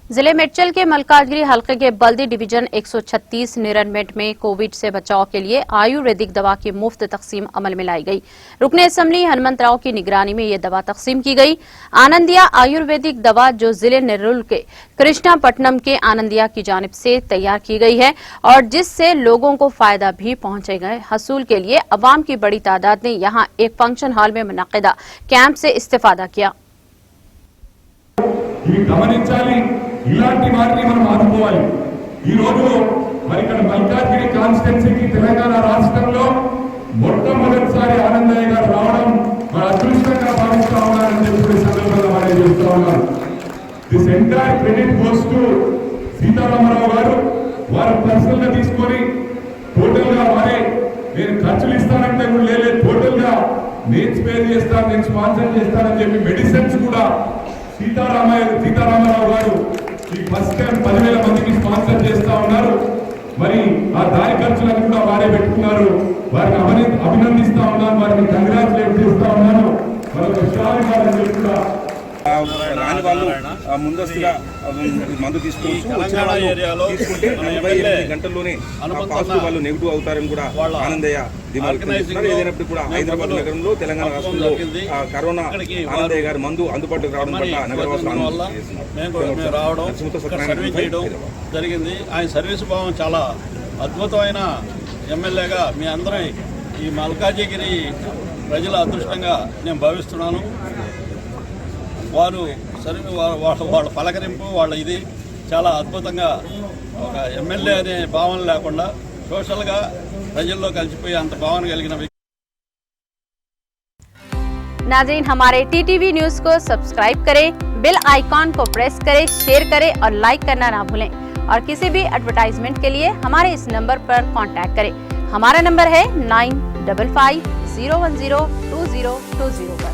जिले मेडचल के मल्काजगिरी हलके के बल्दी डिवीजन 136 निरनमेट में कोविड से बचाव के लिए आयुर्वेदिक दवा की मुफ्त तकसीम अमल में लाई गई। रुकने असेंबली हनुमंतराव की निगरानी में ये दवा तकसीम की गई। आनंदिया आयुर्वेदिक दवा जो जिले नेरुल के कृष्णापट्टनम के आनंदिया की जानिब से तैयार की गई है और जिससे लोगों को फायदा भी पहुंचेगा हसूल के लिए अवाम की बड़ी तादाद ने यहाँ एक फंक्शन हॉल में मुनक्किदा कैंप से इस्तेफादा किया। ఇలాంటి వారిని మనం ఆదుకోవాలి। ఈ రోజు మరి ఇక్కడ మల్కాజ్గిరి కాన్స్టిట్యున్సీకి తెలంగాణ రాష్ట్రంలో మొట్టమొదటిసారి ఆనందయ్య గారు రావడం మన అదృష్టంగా భావిస్తా ఉన్నారని చెప్పి సందర్భంగా మనం చెప్తా ఉన్నాం। This entire credit goes to Sitarama Rao గారు। వారు పర్సనల్ గా తీసుకొని టోటల్ గా వారే నేను ఖర్చులు ఇస్తానంటే కూడా లేదు, టోటల్ గా నేను స్పేర్ చేస్తాను, నేను స్పాన్సర్ చేస్తానని చెప్పి మెడిసిన్స్ కూడా సీతారామరావు గారు ఈ ఫస్ట్ టైం 10,000 మందికి స్పాన్సర్ చేస్తా ఉన్నారు। మరి ఆ దారి ఖర్చులను కూడా వారే పెట్టుకున్నారు। వారిని అభినందిస్తా ఉన్నాను, వారిని కంగ్రాచులేట్ చేస్తా ఉన్నాను। మరొక విషయాలు కాదని కూడా రాని వాళ్ళు ముందస్తుగా మందు తీసుకోవచ్చు, తీసుకుంటే 48 గంటల్లోనే పాజిటివ్ వాళ్ళు నెగిటివ్ అవుతారని కూడా ఆనందయ్య ధీమాలు ఏదైనప్పుడు కూడా హైదరాబాద్ నగరంలో తెలంగాణ రాష్ట్రంలో కరోనా ఆనందయ్య గారి మందు అందుబాటులోకి రావడం పట్ల నగరవాసులు జరిగింది। ఆయన సర్వీస్ భావం చాలా అద్భుతమైన ఎమ్మెల్యేగా మీ అందరం ఈ మల్కాజిగిరి ప్రజల అదృష్టంగా నేను భావిస్తున్నాను। వారు వాళ్ళ పలకరింపు వాళ్ళ ఇది చాలా అద్భుతంగా ఒక ఎమ్మెల్యే అనే భావన లేకుండా సోషల్గా ప్రజల్లో కలిసిపోయి అంత భావన కలిగిన వ్యక్తి। नाज़रीन, हमारे टीटीवी न्यूज को सब्सक्राइब करें, बेल आइकॉन को प्रेस करें, शेयर करें और लाइक करना ना भूलें। और किसी भी एडवर्टाइजमेंट के लिए हमारे इस नंबर पर कांटेक्ट करें। हमारा नंबर है 9550102020 पर।